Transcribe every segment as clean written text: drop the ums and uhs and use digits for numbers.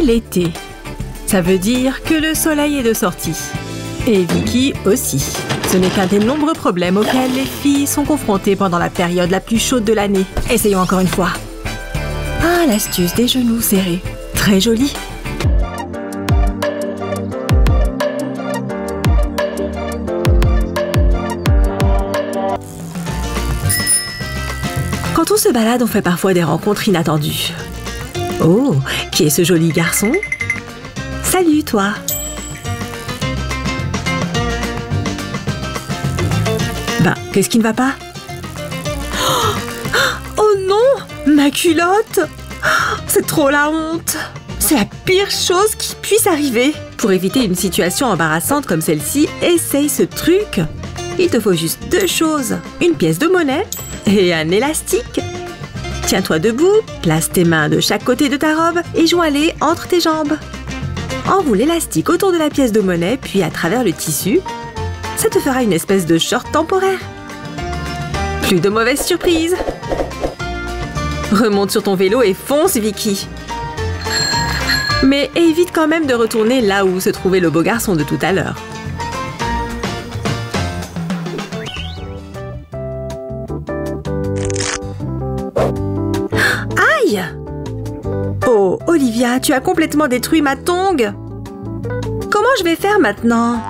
l'été. Ça veut dire que le soleil est de sortie. Et Vicky aussi. Ce n'est qu'un des nombreux problèmes auxquels les filles sont confrontées pendant la période la plus chaude de l'année. Essayons encore une fois. Ah, l'astuce des genoux serrés. Très jolie. Quand on se balade, on fait parfois des rencontres inattendues. Oh, qui est ce joli garçon? Salut, toi! Ben, qu'est-ce qui ne va pas? Oh non! Ma culotte! C'est trop la honte! C'est la pire chose qui puisse arriver! Pour éviter une situation embarrassante comme celle-ci, essaye ce truc! Il te faut juste deux choses. Une pièce de monnaie et un élastique. Tiens-toi debout, place tes mains de chaque côté de ta robe et joins-les entre tes jambes. Enroule l'élastique autour de la pièce de monnaie, puis à travers le tissu. Ça te fera une espèce de short temporaire. Plus de mauvaises surprises. Remonte sur ton vélo et fonce, Vicky. Mais évite quand même de retourner là où se trouvait le beau garçon de tout à l'heure. Oh, Olivia, tu as complètement détruit ma tongue! Comment je vais faire maintenant?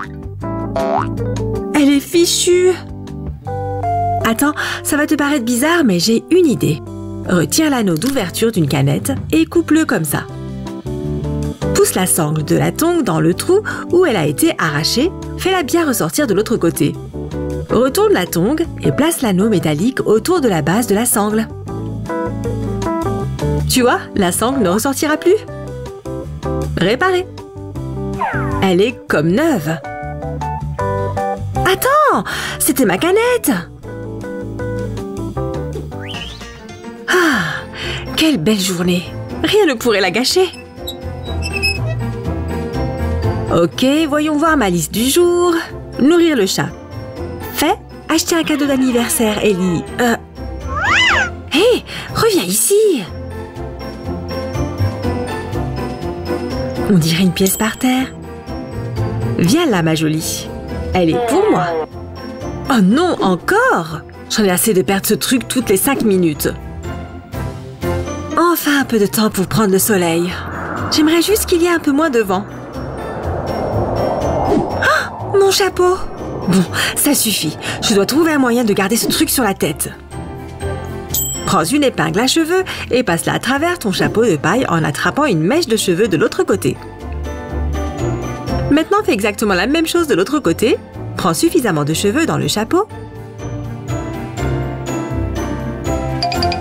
Elle est fichue! Attends, ça va te paraître bizarre, mais j'ai une idée. Retire l'anneau d'ouverture d'une canette et coupe-le comme ça. Pousse la sangle de la tongue dans le trou où elle a été arrachée, fais-la bien ressortir de l'autre côté. Retourne la tongue et place l'anneau métallique autour de la base de la sangle. Tu vois, la sangle ne ressortira plus. Réparée. Elle est comme neuve. Attends, c'était ma canette. Ah, quelle belle journée. Rien ne pourrait la gâcher. Ok, voyons voir ma liste du jour. Nourrir le chat. Fait. Acheter un cadeau d'anniversaire, Ellie. Hé, reviens ici. On dirait une pièce par terre. Viens là, ma jolie. Elle est pour moi. Oh non, encore? J'en ai assez de perdre ce truc toutes les 5 minutes. Enfin un peu de temps pour prendre le soleil. J'aimerais juste qu'il y ait un peu moins de vent. Oh, mon chapeau! Bon, ça suffit. Je dois trouver un moyen de garder ce truc sur la tête. Prends une épingle à cheveux et passe-la à travers ton chapeau de paille en attrapant une mèche de cheveux de l'autre côté. Maintenant, fais exactement la même chose de l'autre côté. Prends suffisamment de cheveux dans le chapeau.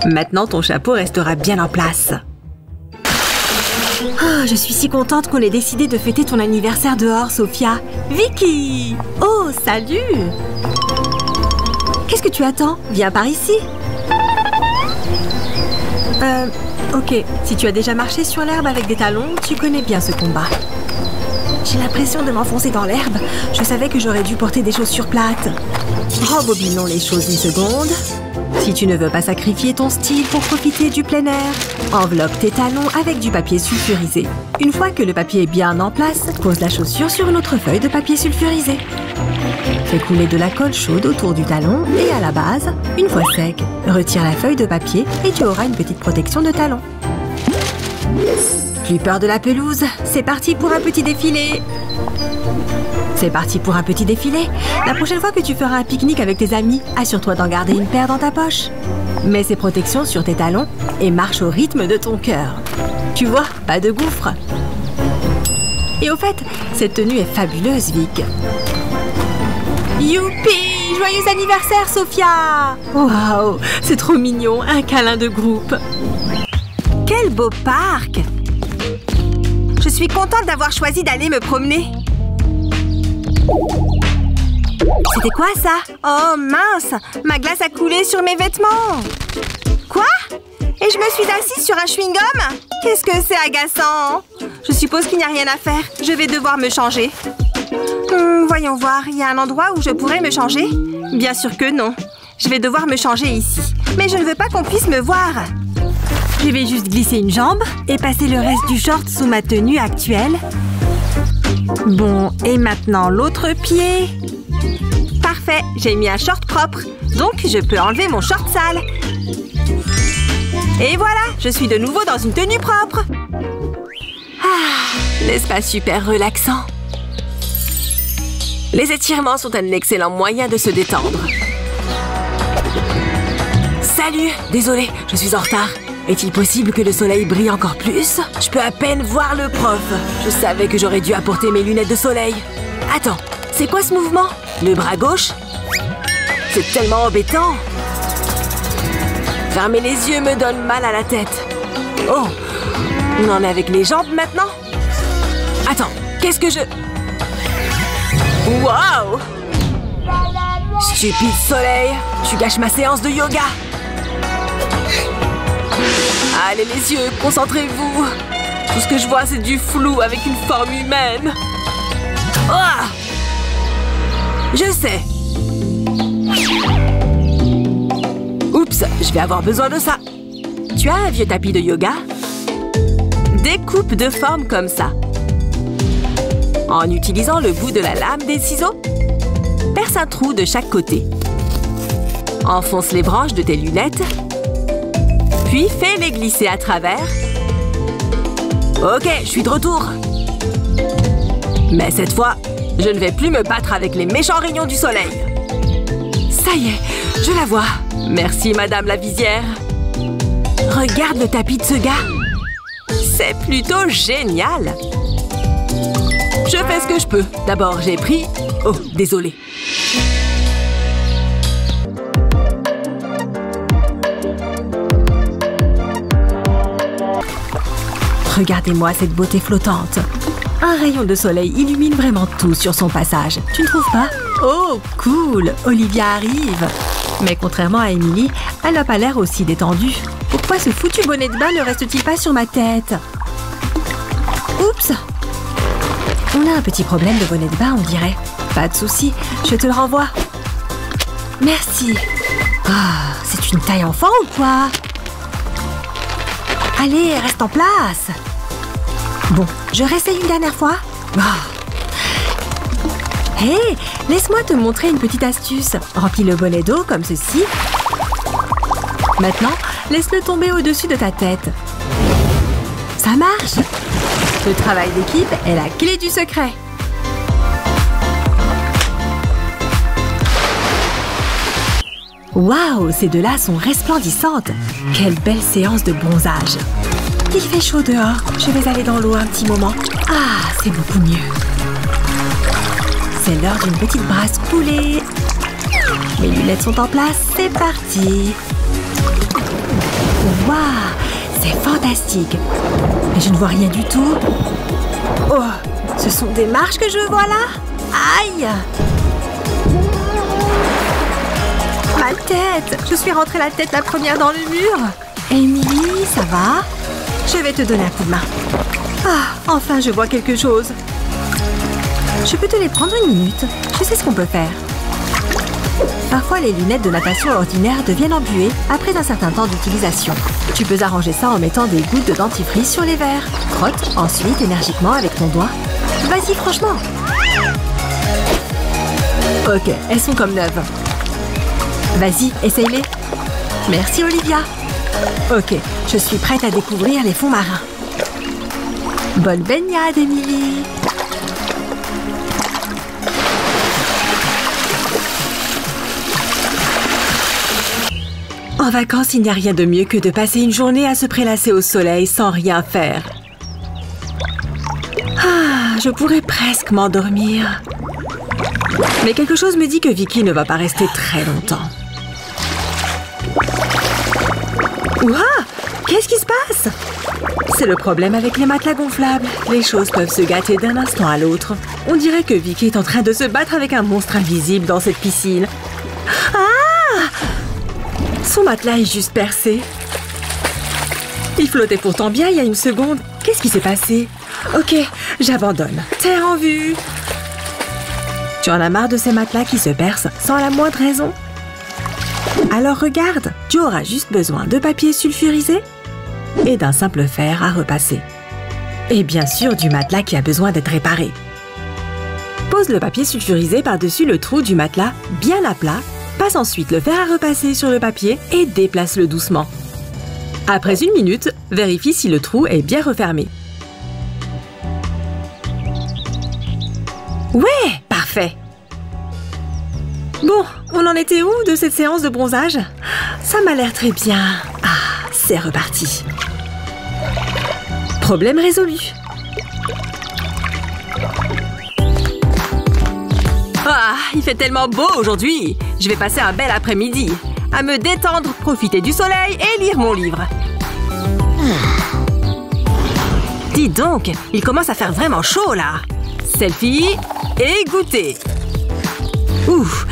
Maintenant, ton chapeau restera bien en place. Oh, je suis si contente qu'on ait décidé de fêter ton anniversaire dehors, Sophia. Vicky! Oh, salut! Qu'est-ce que tu attends? Viens par ici. Ok. Si tu as déjà marché sur l'herbe avec des talons, tu connais bien ce combat. J'ai l'impression de m'enfoncer dans l'herbe. Je savais que j'aurais dû porter des chaussures plates. Rembobinons les choses une seconde. Si tu ne veux pas sacrifier ton style pour profiter du plein air, enveloppe tes talons avec du papier sulfurisé. Une fois que le papier est bien en place, pose la chaussure sur une autre feuille de papier sulfurisé. Fais couler de la colle chaude autour du talon et à la base, une fois sec, retire la feuille de papier et tu auras une petite protection de talon. Plus peur de la pelouse, c'est parti pour un petit défilé. C'est parti pour un petit défilé. La prochaine fois que tu feras un pique-nique avec tes amis, assure-toi d'en garder une paire dans ta poche. Mets ces protections sur tes talons et marche au rythme de ton cœur. Tu vois, pas de gouffre. Et au fait, cette tenue est fabuleuse, Vic. Youpi! Joyeux anniversaire, Sophia! Waouh, c'est trop mignon, un câlin de groupe. Quel beau parc! Je suis contente d'avoir choisi d'aller me promener. C'était quoi ça? Oh mince! Ma glace a coulé sur mes vêtements! Quoi? Et je me suis assise sur un chewing-gum? Qu'est-ce que c'est agaçant! Je suppose qu'il n'y a rien à faire. Je vais devoir me changer. Voyons voir, il y a un endroit où je pourrais me changer? Bien sûr que non. Je vais devoir me changer ici. Mais je ne veux pas qu'on puisse me voir. Je vais juste glisser une jambe et passer le reste du short sous ma tenue actuelle. Bon, et maintenant l'autre pied. Parfait, j'ai mis un short propre. Donc, je peux enlever mon short sale. Et voilà, je suis de nouveau dans une tenue propre. Ah, n'est-ce pas super relaxant? Les étirements sont un excellent moyen de se détendre. Salut! Désolée, je suis en retard. Est-il possible que le soleil brille encore plus? Je peux à peine voir le prof. Je savais que j'aurais dû apporter mes lunettes de soleil. Attends, c'est quoi ce mouvement? Le bras gauche? C'est tellement embêtant. Fermer les yeux me donne mal à la tête. Oh! On en est avec les jambes maintenant? Attends, qu'est-ce que je... Wow! Stupide soleil! Tu gâches ma séance de yoga! Allez les yeux, concentrez-vous! Tout ce que je vois, c'est du flou avec une forme humaine. Ah! Je sais! Oups, je vais avoir besoin de ça. Tu as un vieux tapis de yoga? Découpe de forme comme ça. En utilisant le bout de la lame des ciseaux, perce un trou de chaque côté. Enfonce les branches de tes lunettes, puis fais-les glisser à travers. Ok, je suis de retour. Mais cette fois, je ne vais plus me battre avec les méchants rayons du soleil. Ça y est, je la vois. Merci, Madame la visière. Regarde le tapis de ce gars. C'est plutôt génial. Je fais ce que je peux. D'abord, j'ai pris... Oh, désolé. Regardez-moi cette beauté flottante. Un rayon de soleil illumine vraiment tout sur son passage. Tu ne trouves pas? Oh, cool! Olivia arrive. Mais contrairement à Emily, elle n'a pas l'air aussi détendue. Pourquoi ce foutu bonnet de bain ne reste-t-il pas sur ma tête? Oups! On a un petit problème de bonnet de bain, on dirait. Pas de souci, je te le renvoie. Merci. Ah, c'est une taille enfant ou quoi? Allez, reste en place. Bon, je réessaye une dernière fois. Hé, laisse-moi te montrer une petite astuce. Remplis le bonnet d'eau comme ceci. Maintenant, laisse-le tomber au-dessus de ta tête. Ça marche. Le travail d'équipe est la clé du secret. Waouh, ces deux-là sont resplendissantes. Quelle belle séance de bronzage. Il fait chaud dehors. Je vais aller dans l'eau un petit moment. Ah, c'est beaucoup mieux. C'est l'heure d'une petite brasse coulée. Mes lunettes sont en place, c'est parti. Waouh, c'est fantastique. Mais je ne vois rien du tout. Oh, ce sont des marches que je vois là? Aïe! Ma tête! Je suis rentrée la tête la première dans le mur. Emily, ça va? Je vais te donner un coup de main. Ah, enfin je vois quelque chose. Je peux te les prendre une minute. Je sais ce qu'on peut faire. Parfois, les lunettes de natation ordinaires deviennent embuées après un certain temps d'utilisation. Tu peux arranger ça en mettant des gouttes de dentifrice sur les verres. Frotte ensuite énergiquement avec ton doigt. Vas-y, franchement. Ok, elles sont comme neuves. Vas-y, essaye-les. Merci, Olivia. Ok, je suis prête à découvrir les fonds marins. Bonne baignade, Emily. En vacances, il n'y a rien de mieux que de passer une journée à se prélasser au soleil sans rien faire. Ah, je pourrais presque m'endormir. Mais quelque chose me dit que Vicky ne va pas rester très longtemps. Ouah! Qu'est-ce qui se passe? C'est le problème avec les matelas gonflables. Les choses peuvent se gâter d'un instant à l'autre. On dirait que Vicky est en train de se battre avec un monstre invisible dans cette piscine. Ah! Son matelas est juste percé. Il flottait pourtant bien il y a une seconde. Qu'est-ce qui s'est passé? Ok, j'abandonne. Terre en vue. Tu en as marre de ces matelas qui se percent sans la moindre raison? Alors regarde, tu auras juste besoin de papier sulfurisé, et d'un simple fer à repasser. Et bien sûr du matelas qui a besoin d'être réparé. Pose le papier sulfurisé par-dessus le trou du matelas bien à plat, passe ensuite le fer à repasser sur le papier et déplace-le doucement. Après 1 minute, vérifie si le trou est bien refermé. Ouais, parfait! Bon, on en était où de cette séance de bronzage? Ça m'a l'air très bien. Ah, c'est reparti. Problème résolu. Ah, il fait tellement beau aujourd'hui. Je vais passer un bel après-midi. À me détendre, profiter du soleil et lire mon livre. Dis donc, il commence à faire vraiment chaud là. Selfie et goûter. Ouf,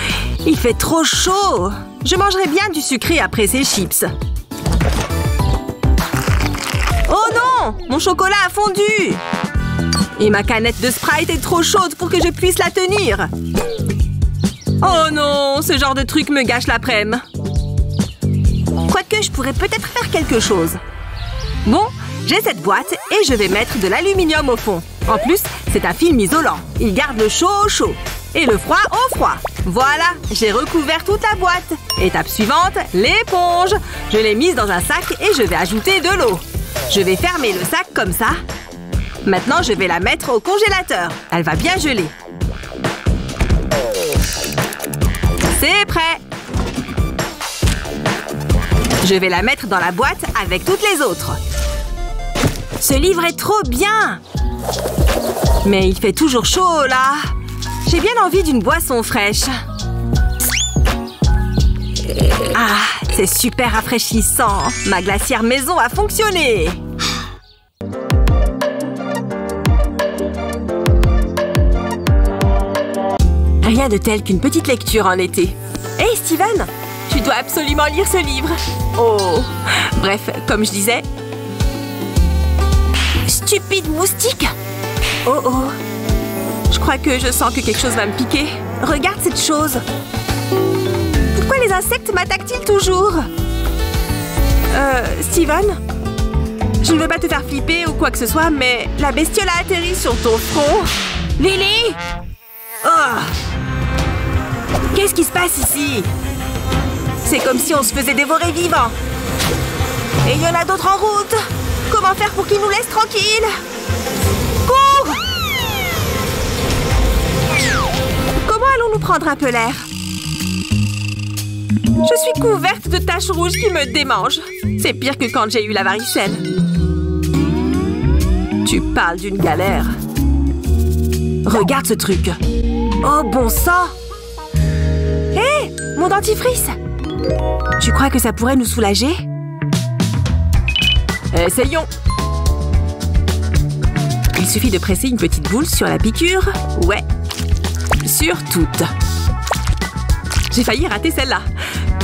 il fait trop chaud. Je mangerai bien du sucré après ces chips. Oh non, mon chocolat a fondu. Et ma canette de Sprite est trop chaude pour que je puisse la tenir. Oh non, ce genre de truc me gâche l'après-midi. Quoique, je pourrais peut-être faire quelque chose. Bon, j'ai cette boîte et je vais mettre de l'aluminium au fond. En plus, c'est un film isolant. Il garde le chaud au chaud et le froid au froid. Voilà, j'ai recouvert toute la boîte. Étape suivante, l'éponge. Je l'ai mise dans un sac et je vais ajouter de l'eau. Je vais fermer le sac comme ça. Maintenant, je vais la mettre au congélateur. Elle va bien geler. C'est prêt. Je vais la mettre dans la boîte avec toutes les autres. Ce livre est trop bien. Mais il fait toujours chaud, là. J'ai bien envie d'une boisson fraîche. Ah, c'est super rafraîchissant. Ma glacière maison a fonctionné. Rien de tel qu'une petite lecture en été. Hey, Steven, tu dois absolument lire ce livre. Oh, bref, comme je disais... Stupide moustique! Oh oh! Je crois que je sens que quelque chose va me piquer. Regarde cette chose! Pourquoi les insectes m'attaquent-ils toujours? Steven? Je ne veux pas te faire flipper ou quoi que ce soit, mais la bestiole a atterri sur ton front. Lily! Oh! Qu'est-ce qui se passe ici? C'est comme si on se faisait dévorer vivant. Et il y en a d'autres en route. Comment faire pour qu'ils nous laissent tranquilles? Cours! Comment allons-nous prendre un peu l'air? Je suis couverte de taches rouges qui me démangent. C'est pire que quand j'ai eu la varicelle. Tu parles d'une galère. Regarde ce truc. Oh, bon sang! Hé! Mon dentifrice! Tu crois que ça pourrait nous soulager? Essayons! Il suffit de presser une petite boule sur la piqûre. Ouais. Sur toute. J'ai failli rater celle-là.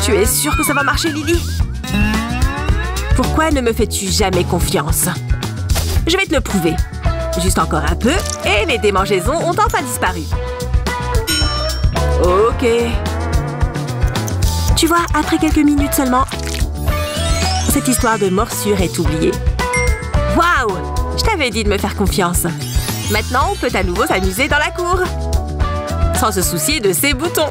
Tu es sûre que ça va marcher, Lily? Pourquoi ne me fais-tu jamais confiance? Je vais te le prouver. Juste encore un peu, et les démangeaisons ont enfin disparu. Ok. Tu vois, après quelques minutes seulement, cette histoire de morsure est oubliée. Waouh! Je t'avais dit de me faire confiance. Maintenant, on peut à nouveau s'amuser dans la cour. Sans se soucier de ces boutons.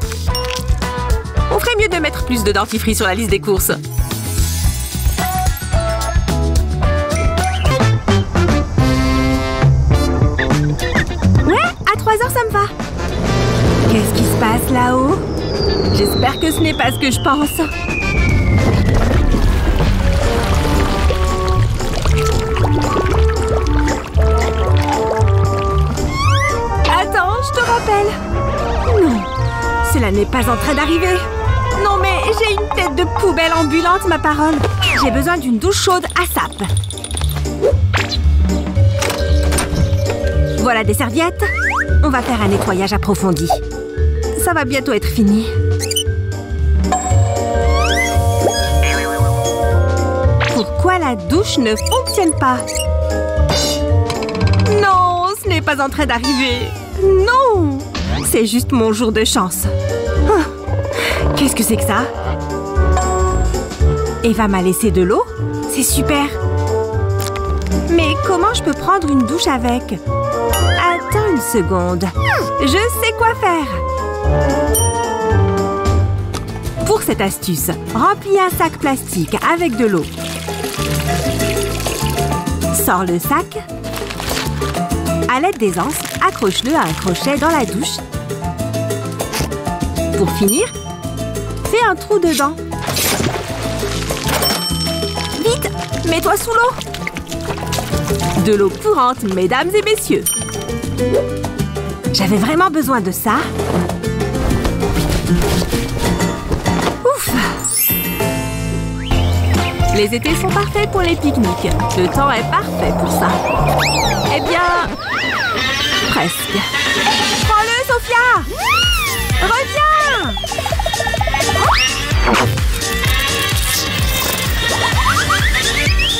On ferait mieux de mettre plus de dentifrice sur la liste des courses. Ouais, à 3 heures, ça me va. Qu'est-ce qui se passe là-haut? J'espère que ce n'est pas ce que je pense. Attends, je te rappelle. Non, cela n'est pas en train d'arriver. Non mais j'ai une tête de poubelle ambulante, ma parole. J'ai besoin d'une douche chaude à sap. Voilà des serviettes. On va faire un nettoyage approfondi. Ça va bientôt être fini. Pourquoi la douche ne fonctionne pas? Non, ce n'est pas en train d'arriver. Non! C'est juste mon jour de chance. Oh, qu'est-ce que c'est que ça? Eva m'a laissé de l'eau? C'est super. comment je peux prendre une douche avec? Attends une seconde. Je sais quoi faire. Pour cette astuce, remplis un sac plastique avec de l'eau. Sors le sac. À l'aide des anses, accroche-le à un crochet dans la douche. Pour finir, fais un trou dedans. Vite, mets-toi sous l'eau. De l'eau courante, mesdames et messieurs. J'avais vraiment besoin de ça. Ouf! Les étés sont parfaits pour les pique-niques. Le temps est parfait pour ça. Eh bien, presque. Prends-le, Sophia! Reviens!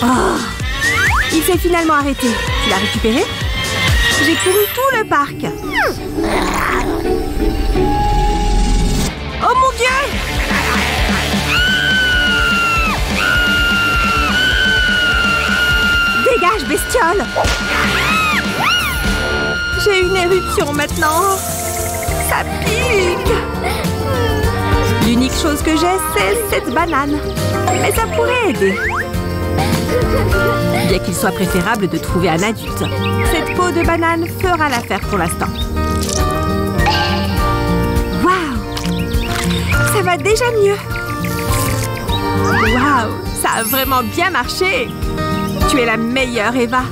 Oh! Il s'est finalement arrêté. Tu l'as récupéré? J'ai couru tout le parc. Oh mon Dieu! Dégage, bestiole! J'ai une éruption maintenant. Ça pique. L'unique chose que j'ai, c'est cette banane. Mais ça pourrait aider. Bien qu'il soit préférable de trouver un adulte, cette peau de banane fera l'affaire pour l'instant. Waouh! Ça va déjà mieux. Waouh! Ça a vraiment bien marché. Tu es la meilleure, Eva.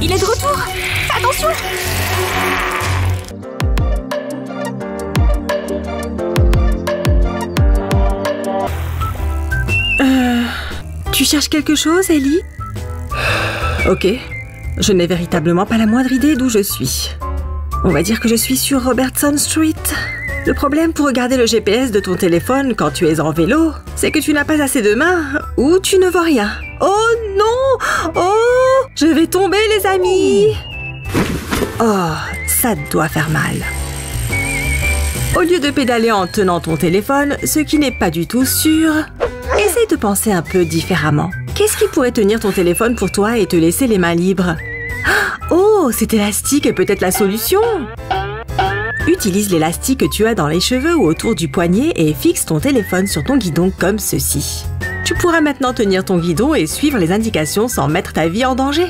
Il est de retour. Attention! Tu cherches quelque chose, Ellie? Ok. Je n'ai véritablement pas la moindre idée d'où je suis. On va dire que je suis sur Robertson Street. Le problème pour regarder le GPS de ton téléphone quand tu es en vélo, c'est que tu n'as pas assez de mains ou tu ne vois rien. Oh non! Oh! Je vais tomber, les amis! Oh, ça doit faire mal. Au lieu de pédaler en tenant ton téléphone, ce qui n'est pas du tout sûr, essaye de penser un peu différemment. Qu'est-ce qui pourrait tenir ton téléphone pour toi et te laisser les mains libres? Oh, cet élastique est peut-être la solution! Utilise l'élastique que tu as dans les cheveux ou autour du poignet et fixe ton téléphone sur ton guidon comme ceci. Tu pourras maintenant tenir ton guidon et suivre les indications sans mettre ta vie en danger.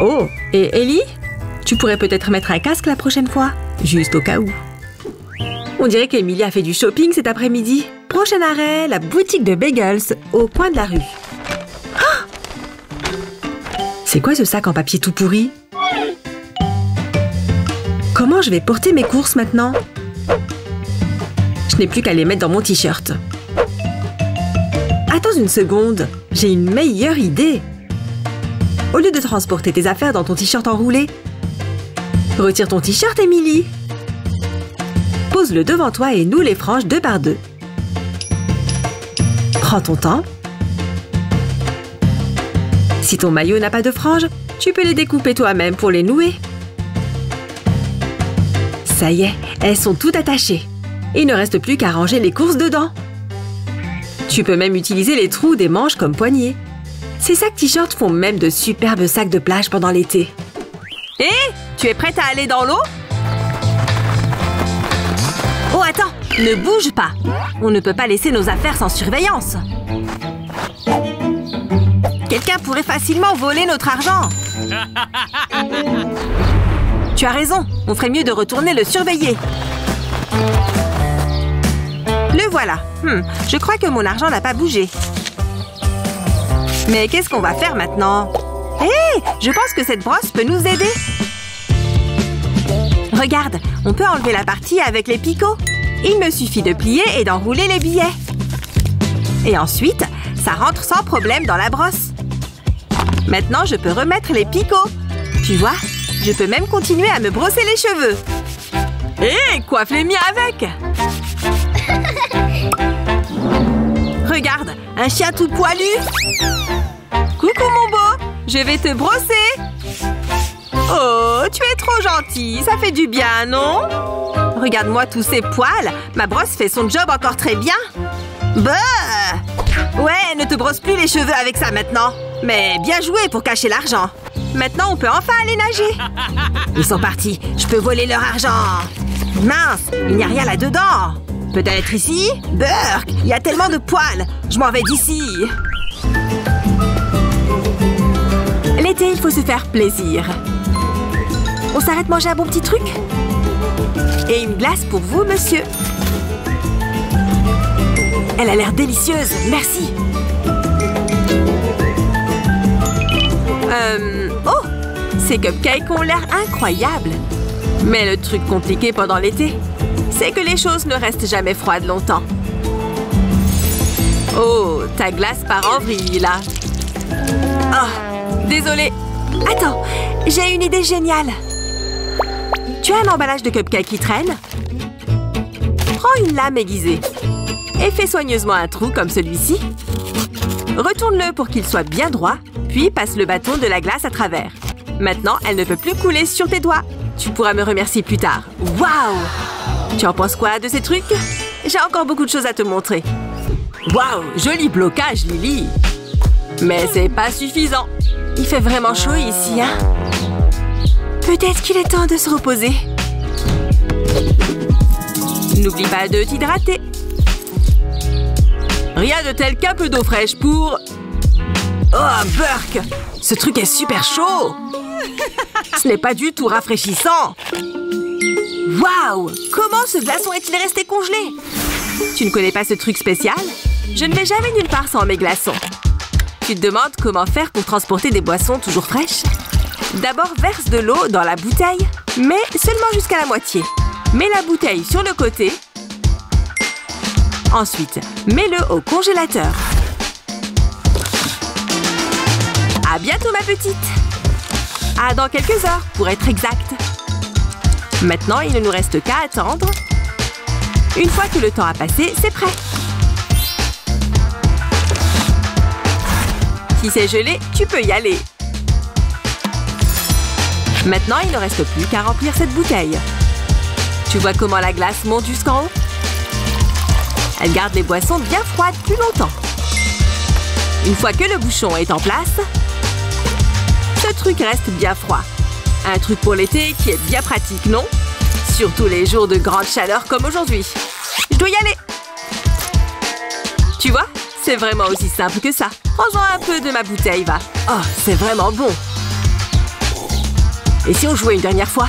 Oh, et Ellie? Tu pourrais peut-être mettre un casque la prochaine fois, juste au cas où. On dirait qu'Emily a fait du shopping cet après-midi. Prochain arrêt, la boutique de bagels au coin de la rue. Oh! C'est quoi ce sac en papier tout pourri? Comment je vais porter mes courses maintenant? Je n'ai plus qu'à les mettre dans mon t-shirt. Attends une seconde, j'ai une meilleure idée. Au lieu de transporter tes affaires dans ton t-shirt enroulé, retire ton t-shirt, Emily. Pose-le devant toi et noue les franges 2 par 2. Prends ton temps. Si ton maillot n'a pas de franges, tu peux les découper toi-même pour les nouer. Ça y est, elles sont toutes attachées. Il ne reste plus qu'à ranger les courses dedans. Tu peux même utiliser les trous des manches comme poignées. Ces sacs t-shirts font même de superbes sacs de plage pendant l'été. Hé, tu es prête à aller dans l'eau? Oh, attends, ne bouge pas. On ne peut pas laisser nos affaires sans surveillance. Quelqu'un pourrait facilement voler notre argent. Tu as raison, on ferait mieux de retourner le surveiller. Le voilà. Je crois que mon argent n'a pas bougé. Mais qu'est-ce qu'on va faire maintenant? Hé, je pense que cette brosse peut nous aider. Regarde, on peut enlever la partie avec les picots. Il me suffit de plier et d'enrouler les billets. Et ensuite, ça rentre sans problème dans la brosse. Maintenant, je peux remettre les picots. Tu vois, je peux même continuer à me brosser les cheveux. Hé, coiffe les miens avec. Regarde, un chien tout poilu. Coucou mon beau, je vais te brosser. Oh, tu es trop gentil, ça fait du bien, non? Regarde-moi tous ces poils, ma brosse fait son job encore très bien. Bah! Ouais, ne te brosse plus les cheveux avec ça maintenant. Mais bien joué pour cacher l'argent. Maintenant, on peut enfin aller nager. Ils sont partis. Je peux voler leur argent. Mince, il n'y a rien là-dedans. Peut-être ici? Burk, il y a tellement de poils. Je m'en vais d'ici. L'été, il faut se faire plaisir. On s'arrête manger un bon petit truc? Et une glace pour vous, monsieur. Elle a l'air délicieuse, merci. Oh, ces cupcakes ont l'air incroyables. Mais le truc compliqué pendant l'été, c'est que les choses ne restent jamais froides longtemps. Oh, ta glace part en vrille, là. Oh, désolée. Attends, j'ai une idée géniale. Tu as un emballage de cupcakes qui traîne? Prends une lame aiguisée et fais soigneusement un trou comme celui-ci. Retourne-le pour qu'il soit bien droit, puis passe le bâton de la glace à travers. Maintenant, elle ne peut plus couler sur tes doigts. Tu pourras me remercier plus tard. Waouh! Tu en penses quoi de ces trucs? J'ai encore beaucoup de choses à te montrer. Waouh! Joli blocage, Lily! Mais c'est pas suffisant. Il fait vraiment chaud ici, hein? Peut-être qu'il est temps de se reposer. N'oublie pas de t'hydrater. Rien de tel qu'un peu d'eau fraîche pour... Oh, Burk! Ce truc est super chaud! Ce n'est pas du tout rafraîchissant! Waouh! Comment ce glaçon est-il resté congelé? Tu ne connais pas ce truc spécial? Je ne vais jamais nulle part sans mes glaçons. Tu te demandes comment faire pour transporter des boissons toujours fraîches? D'abord, verse de l'eau dans la bouteille, mais seulement jusqu'à la moitié. Mets la bouteille sur le côté. Ensuite, mets-le au congélateur. À bientôt, ma petite! À dans quelques heures, pour être exact. Maintenant, il ne nous reste qu'à attendre. Une fois que le temps a passé, c'est prêt. Si c'est gelé, tu peux y aller. Maintenant, il ne reste plus qu'à remplir cette bouteille. Tu vois comment la glace monte jusqu'en haut? Elle garde les boissons bien froides plus longtemps. Une fois que le bouchon est en place, ce truc reste bien froid. Un truc pour l'été qui est bien pratique, non? Surtout les jours de grande chaleur comme aujourd'hui. Je dois y aller. Tu vois, c'est vraiment aussi simple que ça. Prends-en un peu de ma bouteille, va. Oh, c'est vraiment bon. Et si on jouait une dernière fois?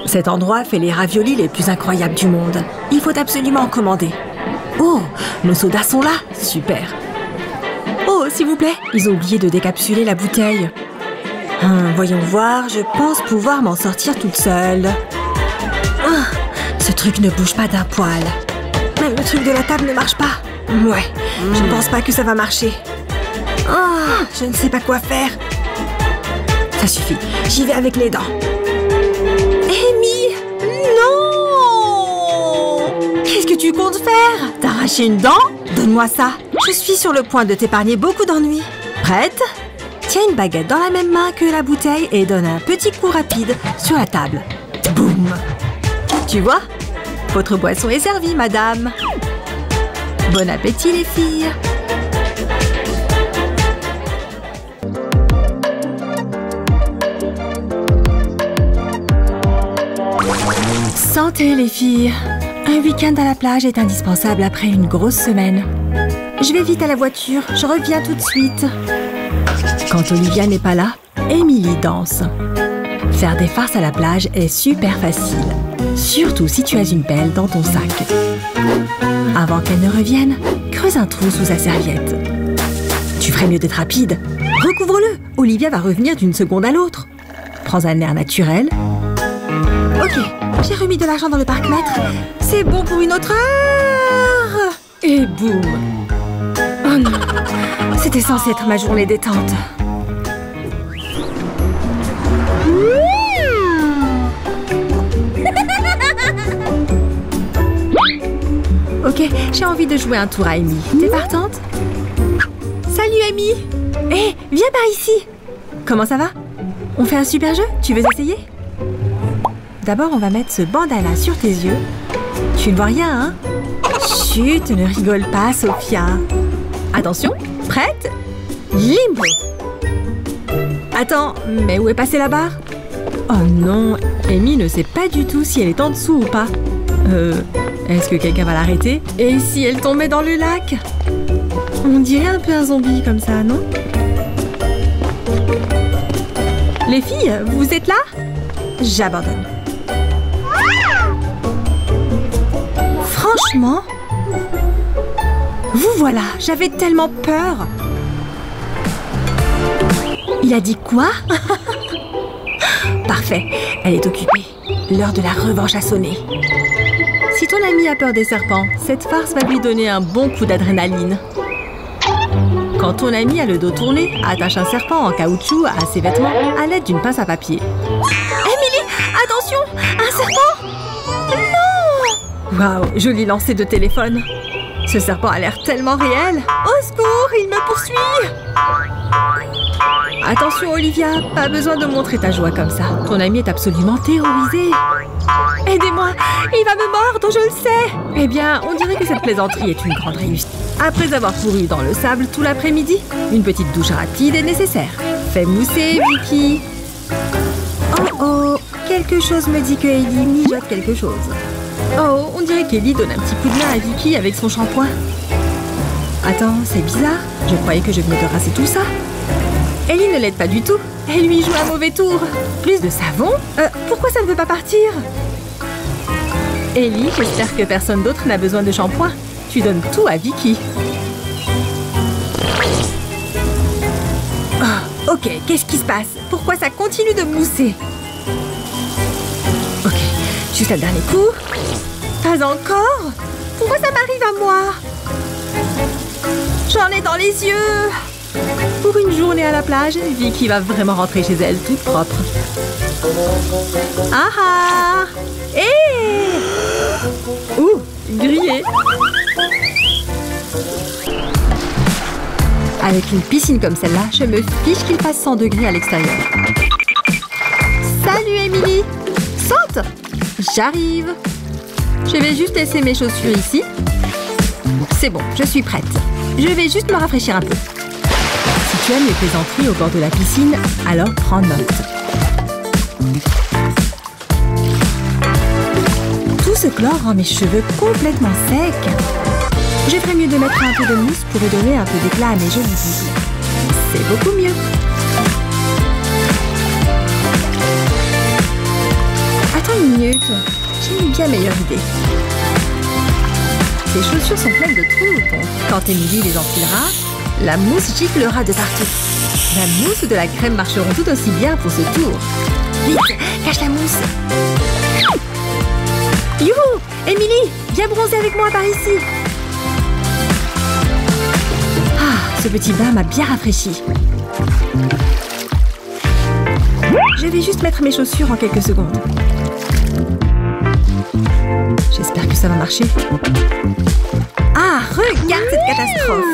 Cet endroit fait les raviolis les plus incroyables du monde. Il faut absolument en commander. Oh, nos sodas sont là. Super. Oh, s'il vous plaît, ils ont oublié de décapsuler la bouteille. Voyons voir, je pense pouvoir m'en sortir toute seule. Ce truc ne bouge pas d'un poil. Même le truc de la table ne marche pas. Ouais, je ne pense pas que ça va marcher. Je ne sais pas quoi faire. Ça suffit, j'y vais avec les dents. Amy! Non! Qu'est-ce que tu comptes faire? T'arracher une dent? Donne-moi ça. Je suis sur le point de t'épargner beaucoup d'ennuis. Prête? Tiens une baguette dans la même main que la bouteille et donne un petit coup rapide sur la table. Boum! Tu vois? Votre boisson est servie, madame. Bon appétit, les filles. Santé, les filles. Un week-end à la plage est indispensable après une grosse semaine. Je vais vite à la voiture, je reviens tout de suite. Quand Olivia n'est pas là, Emily danse. Faire des farces à la plage est super facile. Surtout si tu as une pelle dans ton sac. Avant qu'elle ne revienne, creuse un trou sous sa serviette. Tu ferais mieux d'être rapide. Recouvre-le, Olivia va revenir d'une seconde à l'autre. Prends un air naturel. Ok, j'ai remis de l'argent dans le parc-mètre. C'est bon pour une autre heure. Et boum. Oh non, c'était censé être ma journée détente. Ok, j'ai envie de jouer un tour à Amy. T'es partante? Salut Amy. Hé, viens par ici. Comment ça va? On fait un super jeu? Tu veux essayer? D'abord, on va mettre ce bandana sur tes yeux. Tu ne vois rien, hein? Chut, ne rigole pas, Sophia. Attention, prête? Limbo. Attends, mais où est passée la barre? Oh non, Amy ne sait pas du tout si elle est en dessous ou pas. Est-ce que quelqu'un va l'arrêter? Et si elle tombait dans le lac? On dirait un peu un zombie comme ça, non? Les filles, vous êtes là? J'abandonne. Franchement? Vous voilà, j'avais tellement peur. Il a dit quoi? Parfait, elle est occupée. L'heure de la revanche a sonné. Si ton ami a peur des serpents, cette farce va lui donner un bon coup d'adrénaline. Quand ton ami a le dos tourné, attache un serpent en caoutchouc à ses vêtements à l'aide d'une pince à papier. Emily, attention! Un serpent! Non! Waouh, joli lancer de téléphone. Ce serpent a l'air tellement réel. Au secours, il me poursuit! Attention, Olivia, pas besoin de montrer ta joie comme ça. Ton ami est absolument terrorisé. Aidez-moi, il va me mordre, je le sais. Eh bien, on dirait que cette plaisanterie est une grande réussite. Après avoir couru dans le sable tout l'après-midi, une petite douche rapide est nécessaire. Fais mousser, Vicky. Oh, quelque chose me dit que Ellie mijote quelque chose. Oh, on dirait qu'Ellie donne un petit coup de main à Vicky avec son shampoing. Attends, c'est bizarre. Je croyais que je venais de rincer tout ça. Ellie ne l'aide pas du tout. Elle lui joue un mauvais tour. Plus de savon? Pourquoi ça ne veut pas partir? Ellie, j'espère que personne d'autre n'a besoin de shampoing. Tu donnes tout à Vicky. Oh, ok, qu'est-ce qui se passe? Pourquoi ça continue de mousser? Ok, juste un dernier coup. Pas encore? Pourquoi ça m'arrive à moi? J'en ai dans les yeux. Pour une journée à la plage, Vicky va vraiment rentrer chez elle toute propre. Ah ah! Hé! Ouh, grillé! Avec une piscine comme celle-là, je me fiche qu'il fasse 100 degrés à l'extérieur. Salut, Emily! Saute! J'arrive! Je vais juste laisser mes chaussures ici. C'est bon, je suis prête. Je vais juste me rafraîchir un peu. Si tu aimes les plaisanteries au bord de la piscine, alors prends note. Tout ce chlore rend mes cheveux complètement secs. Je ferais mieux de mettre un peu de mousse pour donner un peu d'éclat à mes jolis boucles. C'est beaucoup mieux. Attends une minute, j'ai une bien meilleure idée. Ces chaussures sont pleines de trous, donc quand Emily les enfilera, la mousse giclera de partout. La mousse ou de la crème marcheront tout aussi bien pour ce tour. Vite, cache la mousse. Youhou! Emily, viens bronzer avec moi par ici. Ah, ce petit bain m'a bien rafraîchi. Je vais juste mettre mes chaussures en quelques secondes. J'espère que ça va marcher. Ah, regarde cette catastrophe!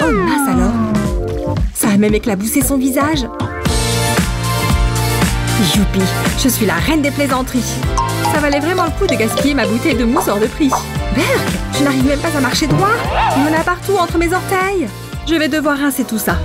Oh mince alors! Ça a même éclaboussé son visage. Youpi, je suis la reine des plaisanteries. Ça valait vraiment le coup de gaspiller ma bouteille de mousse hors de prix. Berk, je n'arrive même pas à marcher droit. Il y en a partout entre mes orteils. Je vais devoir rincer tout ça.